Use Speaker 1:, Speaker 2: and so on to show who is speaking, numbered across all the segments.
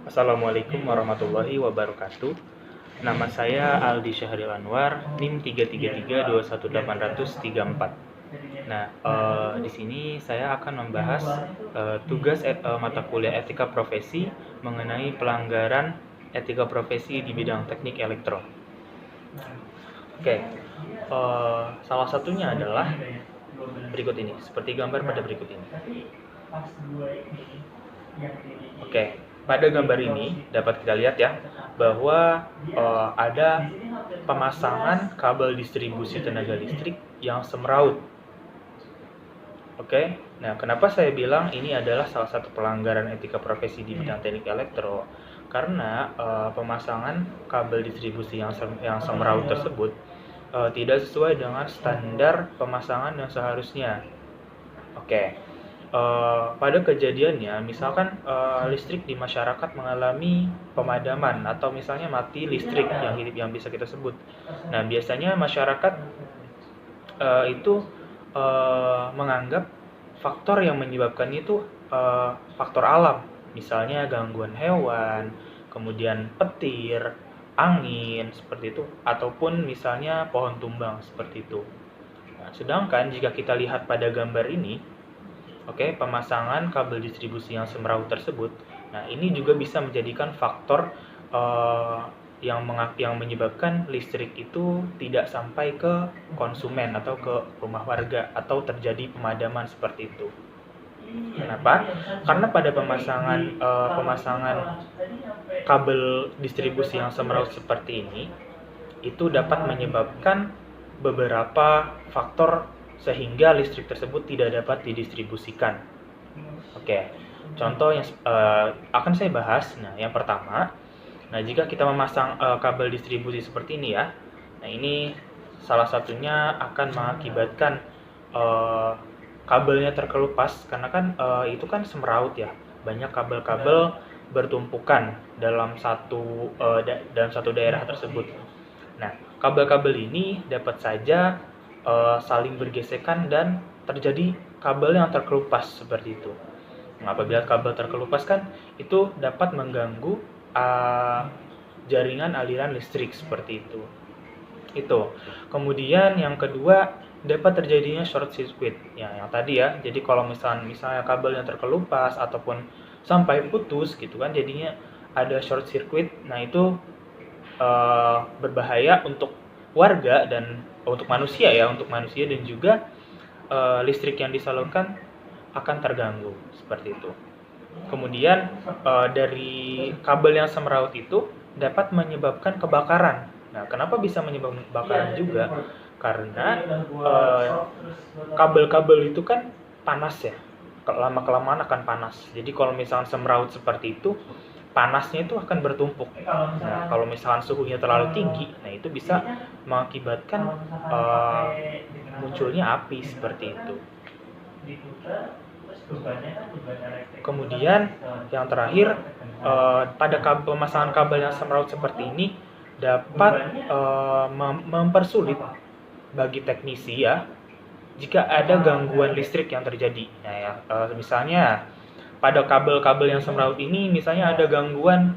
Speaker 1: Assalamualaikum warahmatullahi wabarakatuh. Nama saya Aldi Syahril Anwar, NIM 333218034. Nah, di sini saya akan membahas tugas mata kuliah etika profesi mengenai pelanggaran etika profesi di bidang teknik elektro. Oke, salah satunya adalah berikut ini, seperti gambar pada berikut ini. Oke, pada gambar ini dapat kita lihat ya bahwa ada pemasangan kabel distribusi tenaga listrik yang semeraut. Oke, nah kenapa saya bilang ini adalah salah satu pelanggaran etika profesi di bidang teknik elektro? Karena pemasangan kabel distribusi yang semeraut tersebut tidak sesuai dengan standar pemasangan yang seharusnya. Oke, pada kejadiannya, misalkan listrik di masyarakat mengalami pemadaman atau misalnya mati listrik yang bisa kita sebut. Nah, biasanya masyarakat itu menganggap faktor yang menyebabkannya itu faktor alam, misalnya gangguan hewan, kemudian petir, angin seperti itu, ataupun misalnya pohon tumbang seperti itu. Nah, sedangkan jika kita lihat pada gambar ini, pemasangan kabel distribusi yang semeraut tersebut, nah ini juga bisa menjadikan faktor yang menyebabkan listrik itu tidak sampai ke konsumen atau ke rumah warga atau terjadi pemadaman seperti itu. Kenapa? Karena pada pemasangan kabel distribusi yang semeraut seperti ini itu dapat menyebabkan beberapa faktor sehingga listrik tersebut tidak dapat didistribusikan. Oke, contoh yang akan saya bahas. Nah, yang pertama, nah jika kita memasang kabel distribusi seperti ini ya, nah ini salah satunya akan mengakibatkan kabelnya terkelupas karena kan itu kan semeraut ya, banyak kabel-kabel bertumpukan dalam satu daerah tersebut. Nah, kabel-kabel ini dapat saja saling bergesekan dan terjadi kabel yang terkelupas seperti itu. Nah, apabila kabel terkelupas kan itu dapat mengganggu jaringan aliran listrik seperti itu. Kemudian yang kedua, dapat terjadinya short circuit. Ya, yang tadi ya. Jadi kalau misalnya kabel yang terkelupas ataupun sampai putus gitu kan, jadinya ada short circuit. Nah, itu berbahaya untuk warga dan untuk manusia dan juga listrik yang disalurkan akan terganggu seperti itu. Kemudian dari kabel yang semeraut itu dapat menyebabkan kebakaran. Nah, kenapa bisa menyebabkan kebakaran juga? Karena kabel-kabel itu kan panas ya, lama-kelamaan akan panas. Jadi kalau misalnya semeraut seperti itu, panasnya itu akan bertumpuk. Nah, kalau misalkan suhunya terlalu tinggi, nah itu bisa mengakibatkan munculnya api seperti itu. Kemudian yang terakhir, pada pemasangan kabel yang semeraut seperti ini dapat mempersulit bagi teknisi ya jika ada gangguan listrik yang terjadi. Nah, ya, misalnya pada kabel-kabel yang semeraut ini misalnya ada gangguan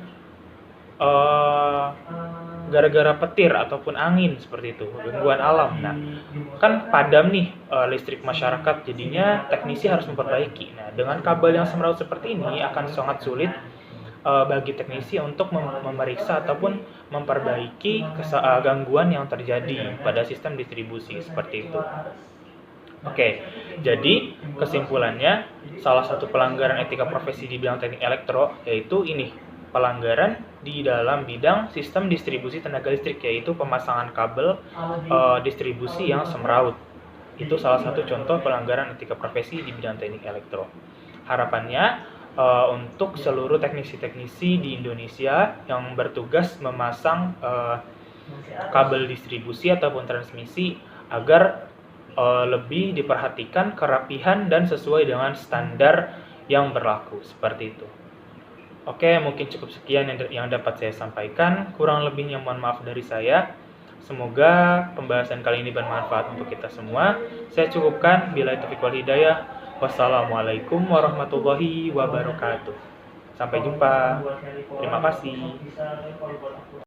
Speaker 1: gara-gara petir ataupun angin seperti itu, gangguan alam. Nah, kan padam nih listrik masyarakat, jadinya teknisi harus memperbaiki. Nah, dengan kabel yang semeraut seperti ini akan sangat sulit bagi teknisi untuk memeriksa ataupun memperbaiki gangguan yang terjadi pada sistem distribusi seperti itu. Oke, jadi kesimpulannya salah satu pelanggaran etika profesi di bidang teknik elektro yaitu ini, pelanggaran di dalam bidang sistem distribusi tenaga listrik, yaitu pemasangan kabel distribusi yang semeraut. Itu salah satu contoh pelanggaran etika profesi di bidang teknik elektro. Harapannya untuk seluruh teknisi-teknisi di Indonesia yang bertugas memasang kabel distribusi ataupun transmisi agar lebih diperhatikan kerapihan dan sesuai dengan standar yang berlaku seperti itu. Oke, mungkin cukup sekian yang dapat saya sampaikan. Kurang lebihnya mohon maaf dari saya. Semoga pembahasan kali ini bermanfaat untuk kita semua. Saya cukupkan. Billahi taufiq wal hidayah. Wassalamualaikum warahmatullahi wabarakatuh. Sampai jumpa. Terima kasih.